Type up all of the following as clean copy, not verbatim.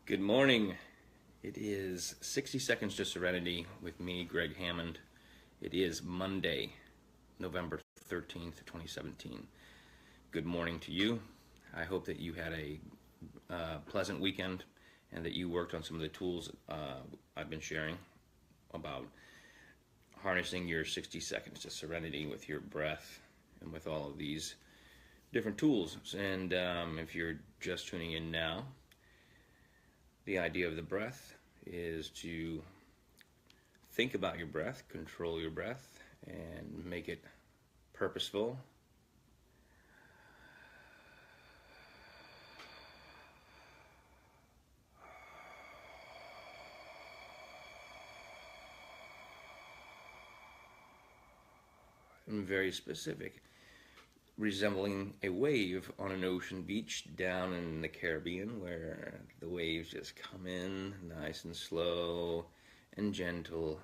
Good morning. It is 60 Seconds to Serenity with me, Gregg Hammond. It is Monday, November 13th, 2017. Good morning to you. I hope that you had a pleasant weekend and that you worked on some of the tools I've been sharing about harnessing your 60 seconds to serenity with your breath and with all of these different tools. And if you're just tuning in now, the idea of the breath is to think about your breath, control your breath, and make it purposeful. And very specific, resembling a wave on an ocean beach down in the Caribbean, where the waves just come in nice and slow and gentle.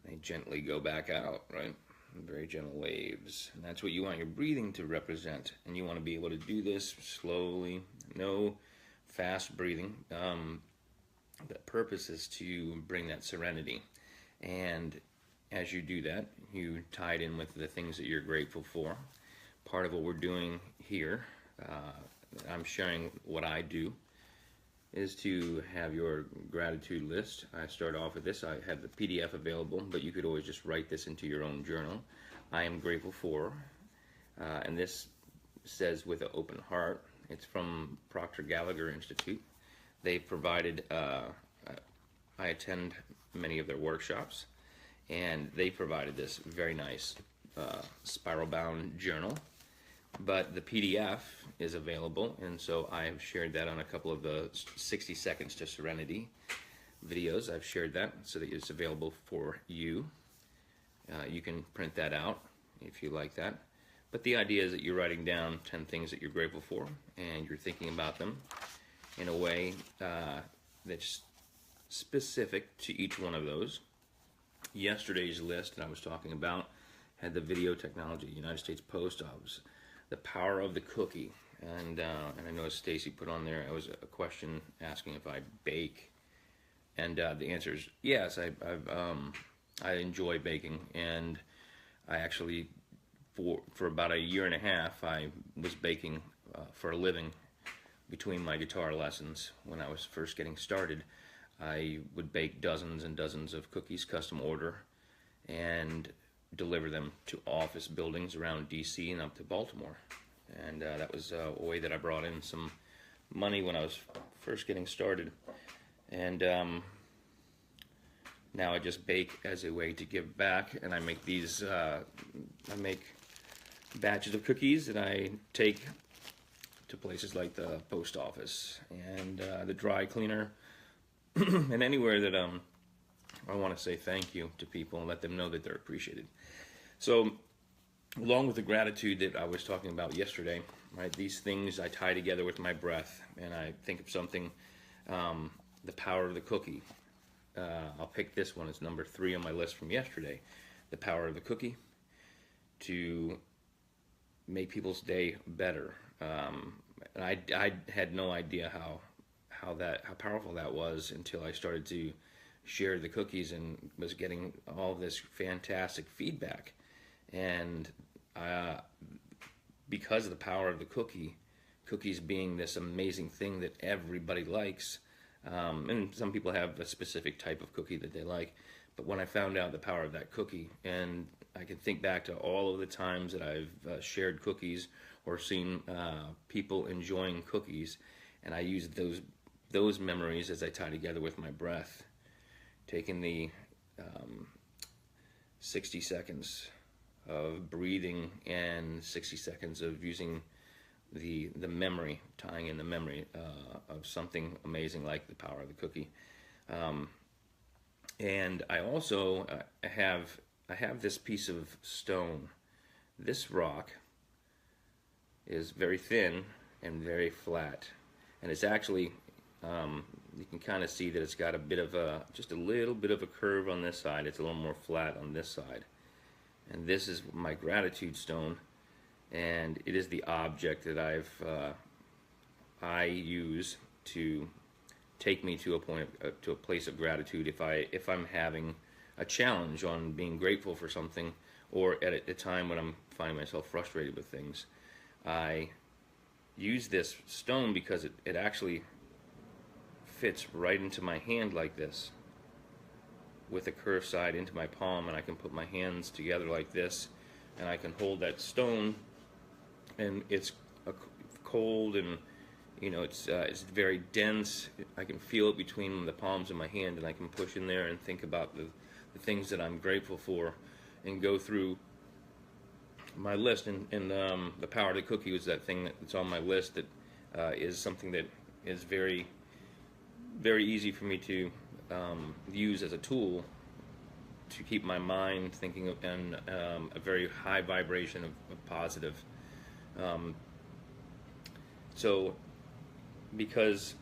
They gently go back out, right? Very gentle waves. And that's what you want your breathing to represent. And you want to be able to do this slowly, no fast breathing. The purpose is to bring that serenity. And as you do that, you tie it in with the things that you're grateful for. Part of what we're doing here, I'm sharing what I do, is to have your gratitude list. I start off with this. I have the PDF available, but you could always just write this into your own journal. I am grateful for, and this says with an open heart. It's from Proctor Gallagher Institute. They've provided, I attend many of their workshops, and they provided this very nice spiral bound journal, but the PDF is available, and so I have shared that on a couple of the 60 Seconds to Serenity videos. I've shared that so that it's available for you. You can print that out if you like that, but the idea is that you're writing down 10 things that you're grateful for, and you're thinking about them in a way that's specific to each one of those. Yesterday's list that I was talking about had the video technology, United States Post Office, the power of the cookie, and I know Stacy put on there, it was a question asking if I bake, and the answer is yes. I enjoy baking, and I actually for about a year and a half I was baking for a living between my guitar lessons. When I was first getting started, I would bake dozens and dozens of cookies, custom order, and deliver them to office buildings around DC and up to Baltimore. And that was a way that I brought in some money when I was first getting started. And now I just bake as a way to give back, and I make these, I make batches of cookies that I take to places like the post office and the dry cleaner, and anywhere that I want to say thank you to people and let them know that they're appreciated. So, along with the gratitude that I was talking about yesterday, right? These things I tie together with my breath, and I think of something. The power of the cookie. I'll pick this one as number 3 on my list from yesterday. The power of the cookie to make people's day better. And I had no idea how powerful that was until I started to share the cookies and was getting all this fantastic feedback. And because of the power of the cookies being this amazing thing that everybody likes, and some people have a specific type of cookie that they like, but when I found out the power of that cookie, and I can think back to all of the times that I've shared cookies or seen people enjoying cookies, and I use those memories as I tie together with my breath, taking the 60 seconds of breathing and 60 seconds of using the memory, tying in the memory of something amazing like the power of the cookie. And I also I have this piece of stone. This rock is very thin and very flat, and it's actually you can kind of see that it's got a bit of just a little bit of a curve on this side. It's a little more flat on this side. And this is my gratitude stone, and it is the object that I use to take me to a point to a place of gratitude if I'm having a challenge on being grateful for something, or at a time when I'm finding myself frustrated with things. I use this stone because it actually fits right into my hand like this, with a curved side into my palm, and I can put my hands together like this, and I can hold that stone, and it's cold, and it's very dense. I can feel it between the palms of my hand, and I can push in there and think about the things that I'm grateful for, and go through my list. And the Power of the Cookie was that thing that's on my list that is something that is very, very easy for me to use as a tool to keep my mind thinking of, and a very high vibration of positive. So because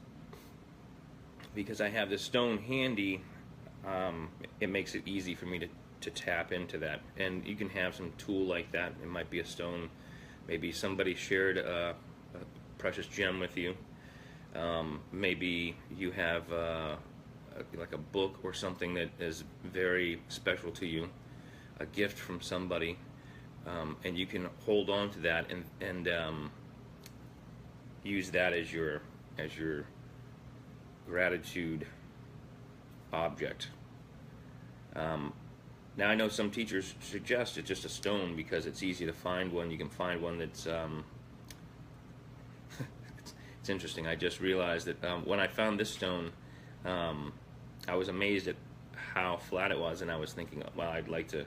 I have this stone handy, it makes it easy for me to tap into that. And you can have some tool like that. It might be a stone. Maybe somebody shared a precious gem with you. Maybe you have like a book or something that is very special to you, a gift from somebody, and you can hold on to that and use that as your gratitude object. Now I know some teachers suggest it's just a stone because it's easy to find one. You can find one that's it's interesting. I just realized that when I found this stone, I was amazed at how flat it was, and I was thinking, well, I'd like to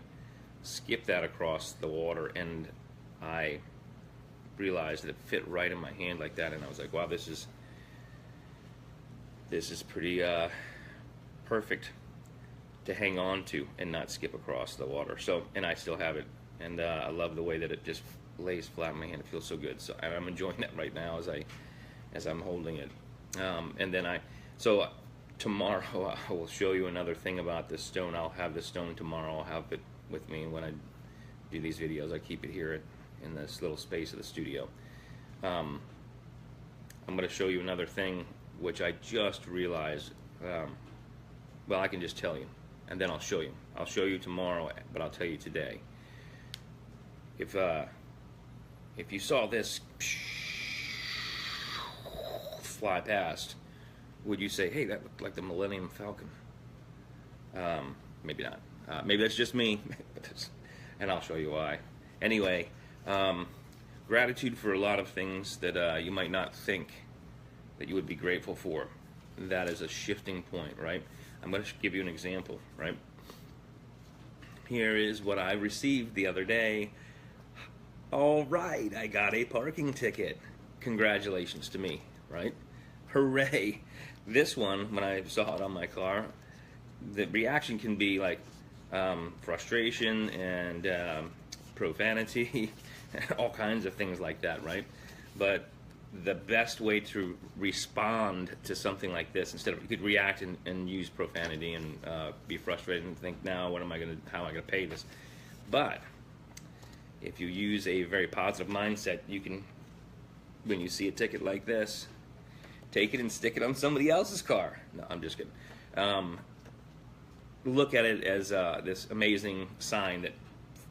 skip that across the water, and I realized that it fit right in my hand like that, and I was like, wow, this is pretty perfect to hang on to and not skip across the water. So, and I still have it, and I love the way that it just lays flat in my hand. It feels so good. So I'm enjoying that right now as I'm holding it. And then tomorrow I will show you another thing about this stone. I'll have this stone tomorrow. I'll have it with me when I do these videos. I keep it here in this little space of the studio. I'm going to show you another thing which I just realized. Well, I can just tell you, and then I'll show you. I'll show you tomorrow, but I'll tell you today. If you saw this fly past, would you say, hey, that looked like the Millennium Falcon? Maybe not. Maybe that's just me, and I'll show you why. Anyway, gratitude for a lot of things that you might not think that you would be grateful for. That is a shifting point, right? I'm going to give you an example, right? Here is what I received the other day. All right, I got a parking ticket. Congratulations to me, right? Hooray. This one, when I saw it on my car, the reaction can be like frustration and profanity, all kinds of things like that, right? But the best way to respond to something like this, instead of, you could react and use profanity and be frustrated and think, now how am I going to pay this? But if you use a very positive mindset, you can, when you see a ticket like this, take it and stick it on somebody else's car. No, I'm just kidding. Look at it as this amazing sign that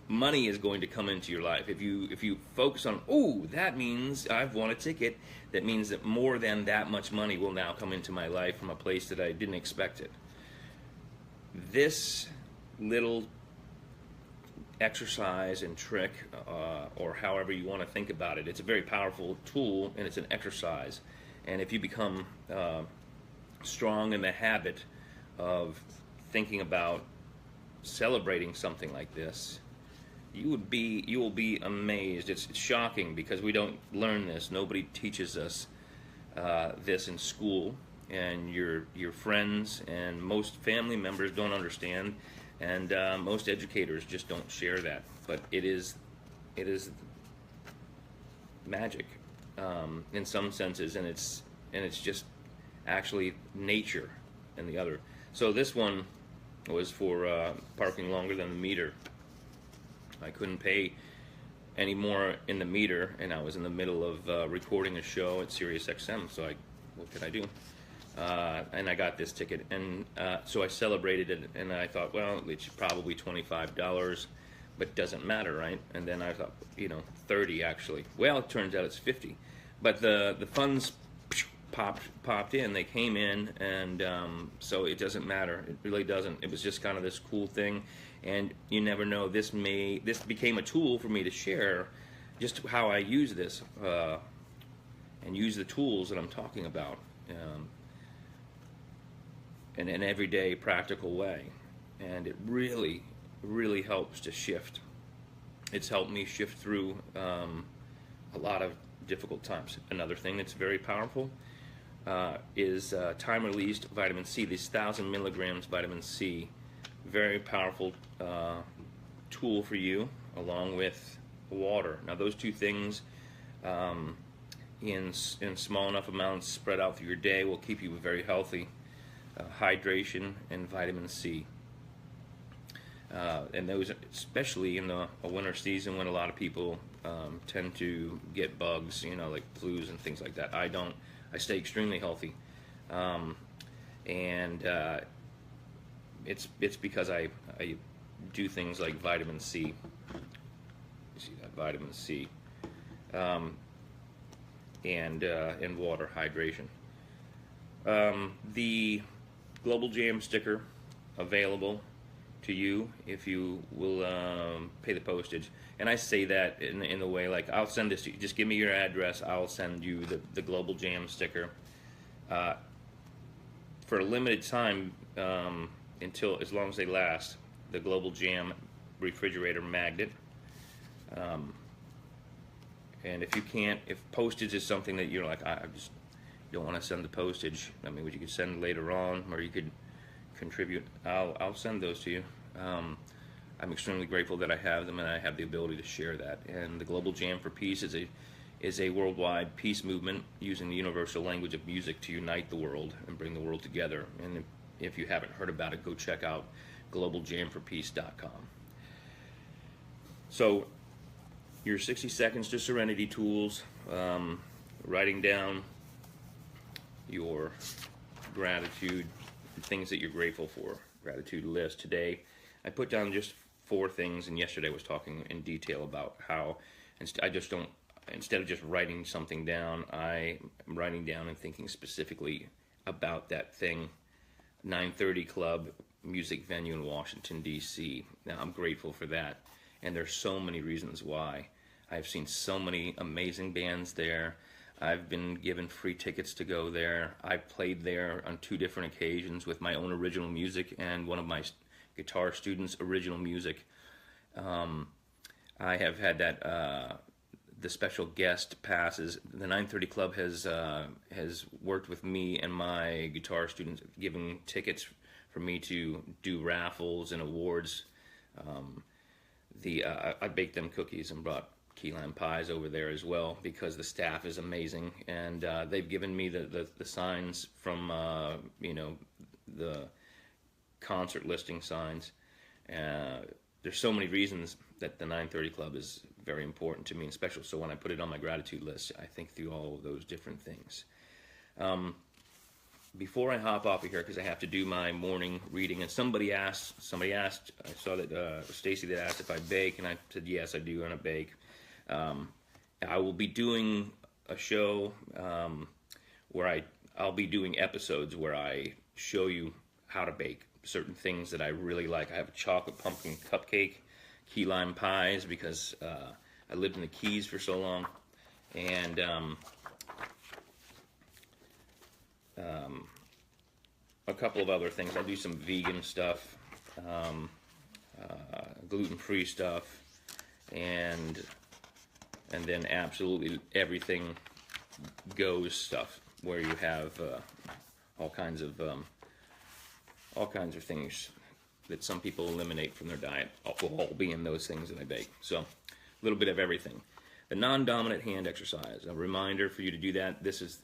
money is going to come into your life. If you focus on, oh, that means I've won a ticket, that means that more than that much money will now come into my life from a place that I didn't expect it. This little exercise and trick, or however you want to think about it, it's a very powerful tool, and it's an exercise. And if you become strong in the habit of thinking about celebrating something like this, you will be amazed. It's shocking because we don't learn this. Nobody teaches us this in school, and your friends and most family members don't understand, and most educators just don't share that. But it is magic in some senses, and it's just actually nature and the other. So this one was for parking longer than the meter. I couldn't pay any more in the meter, and I was in the middle of recording a show at Sirius XM, so I what can I do? And I got this ticket, and so I celebrated it, and I thought, well, it's probably $25, but doesn't matter, right? And then I thought, 30 actually. Well, it turns out it's 50, but the funds popped in. They came in, and so it doesn't matter. It really doesn't. It was just kind of this cool thing, and you never know. This became a tool for me to share just how I use this and use the tools that I'm talking about in an everyday practical way, and it really helps to shift. It's helped me shift through a lot of difficult times. Another thing that's very powerful is time-released vitamin C. These 1,000 milligrams vitamin C, very powerful tool for you, along with water. Now, those two things in small enough amounts spread out through your day will keep you very healthy. Hydration and vitamin C. And those, especially in the winter season when a lot of people tend to get bugs, like flus and things like that. I don't. I stay extremely healthy, and it's because I do things like vitamin C. You see that vitamin C, and water hydration. The Global Jam sticker available to you if you will pay the postage. And I say that in the way, like, I'll send this to you. Just give me your address. I'll send you the Global Jam sticker for a limited time, until, as long as they last, the Global Jam refrigerator magnet. And if postage is something that you're like, I just don't want to send the postage, I mean, you could send later on, or you could contribute. I'll send those to you. I'm extremely grateful that I have them, and I have the ability to share that. And the Global Jam for Peace is a worldwide peace movement using the universal language of music to unite the world and bring the world together. And if you haven't heard about it, go check out globaljamforpeace.com. So, your 60 seconds to Serenity tools, writing down your gratitude, things that you're grateful for, gratitude list. Today, I put down just 4 things, and yesterday I was talking in detail about how instead of just writing something down, I'm writing down and thinking specifically about that thing. 930 Club music venue in Washington, D.C. Now, I'm grateful for that, and there's so many reasons why. I've seen so many amazing bands there. I've been given free tickets to go there. I've played there on 2 different occasions with my own original music and one of my guitar students' original music. I have had that the special guest passes. The 930 Club has worked with me and my guitar students, giving tickets for me to do raffles and awards. I baked them cookies and brought key lime pies over there as well, because the staff is amazing, and they've given me the signs from the concert listing signs. There's so many reasons that the 930 Club is very important to me and special. So when I put it on my gratitude list, I think through all of those different things. Before I hop off of here, because I have to do my morning reading, and somebody asked, I saw that Stacy that asked if I bake, and I said yes, I do, and I bake. I will be doing a show where I'll be doing episodes where I show you how to bake certain things that I really like. I have a chocolate pumpkin cupcake, key lime pies, because I lived in the Keys for so long, and a couple of other things. I do some vegan stuff, gluten-free stuff, and then absolutely everything goes stuff, where you have all kinds of things that some people eliminate from their diet will all be in those things that I bake. So a little bit of everything. The non-dominant hand exercise, a reminder for you to do that. This is,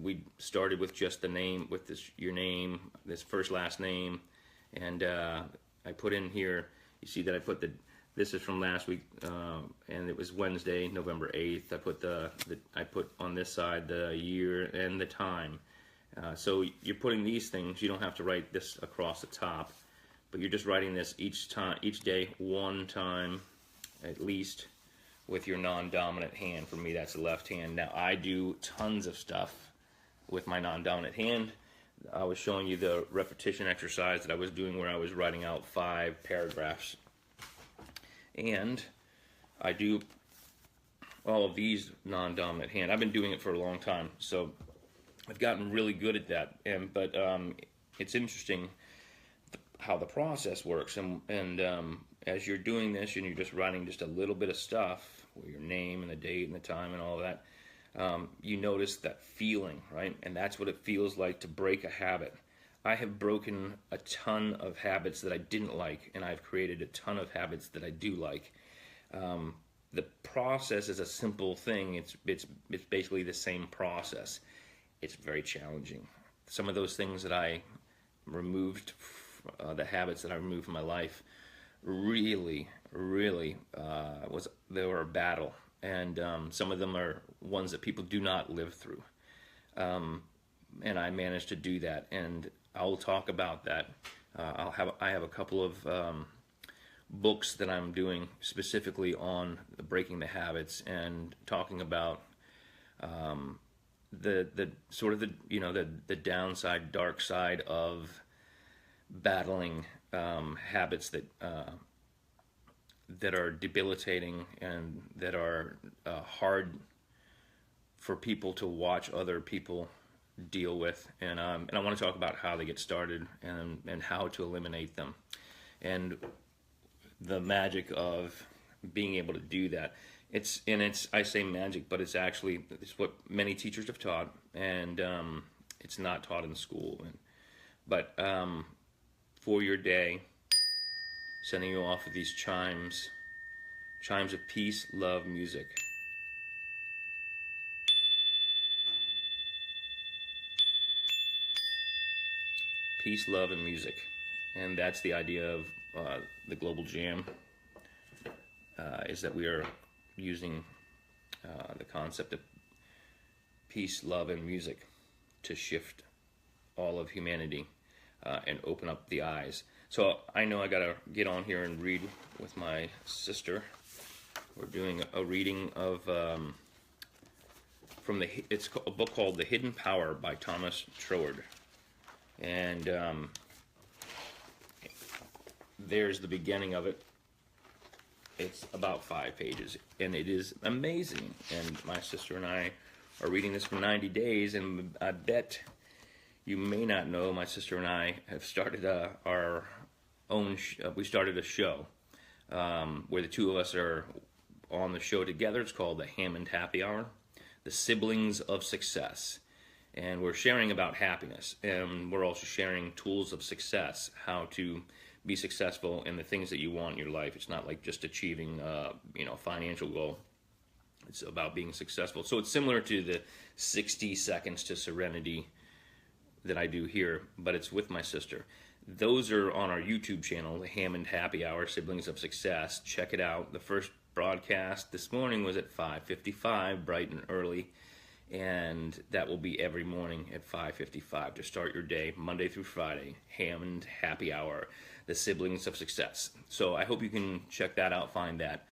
we started with just the name, with your name, this first, last name, and I put in here, you see that I put this is from last week, and it was Wednesday, November 8th. I put on this side the year and the time. So you're putting these things, you don't have to write this across the top, but you're just writing this each day, one time at least, with your non-dominant hand. For me, that's the left hand. Now, I do tons of stuff with my non-dominant hand. I was showing you the repetition exercise that I was doing where I was writing out 5 paragraphs. And I do all of these non-dominant hand. I've been doing it for a long time, so I've gotten really good at that. But it's interesting how the process works. And as you're doing this and you're just writing just a little bit of stuff, with your name and the date and the time and all of that, you notice that feeling, right? And that's what it feels like to break a habit. I have broken a ton of habits that I didn't like, and I've created a ton of habits that I do like. The process is a simple thing. It's basically the same process. It's very challenging. Some of those things that I removed, the habits that I removed from my life, really they were a battle. And some of them are ones that people do not live through. And I managed to do that, and I'll talk about that. I have a couple of books that I'm doing specifically on breaking the habits and talking about the sort of the downside, dark side of battling habits that are debilitating and that are hard for people to watch other people deal with, and I want to talk about how they get started and how to eliminate them, and the magic of being able to do that. I say magic, but it's what many teachers have taught, and it's not taught in school. But for your day, sending you off with these chimes of peace, love, music. Peace, love, and music. And that's the idea of the Global Jam, is that we are using the concept of peace, love, and music to shift all of humanity and open up the eyes. So I know I gotta get on here and read with my sister. We're doing a reading of it's a book called The Hidden Power by Thomas Troward. And there's the beginning of it. It's about 5 pages, and it is amazing. And my sister and I are reading this for 90 days, and I bet you may not know, my sister and I have started our own, we started a show where the two of us are on the show together. It's called the Hammond Happy Hour, the Siblings of Success. And we're sharing about happiness, and we're also sharing tools of success, how to be successful in the things that you want in your life. It's not like just achieving a financial goal. It's about being successful. So it's similar to the 60 Seconds to Serenity that I do here, but it's with my sister. Those are on our YouTube channel, the Hammond Happy Hour, Siblings of Success. Check it out. The first broadcast this morning was at 5:55, bright and early. And that will be every morning at 5:55 to start your day, Monday through Friday. Hammond Happy Hour, the Siblings of Success. So I hope you can check that out, find that.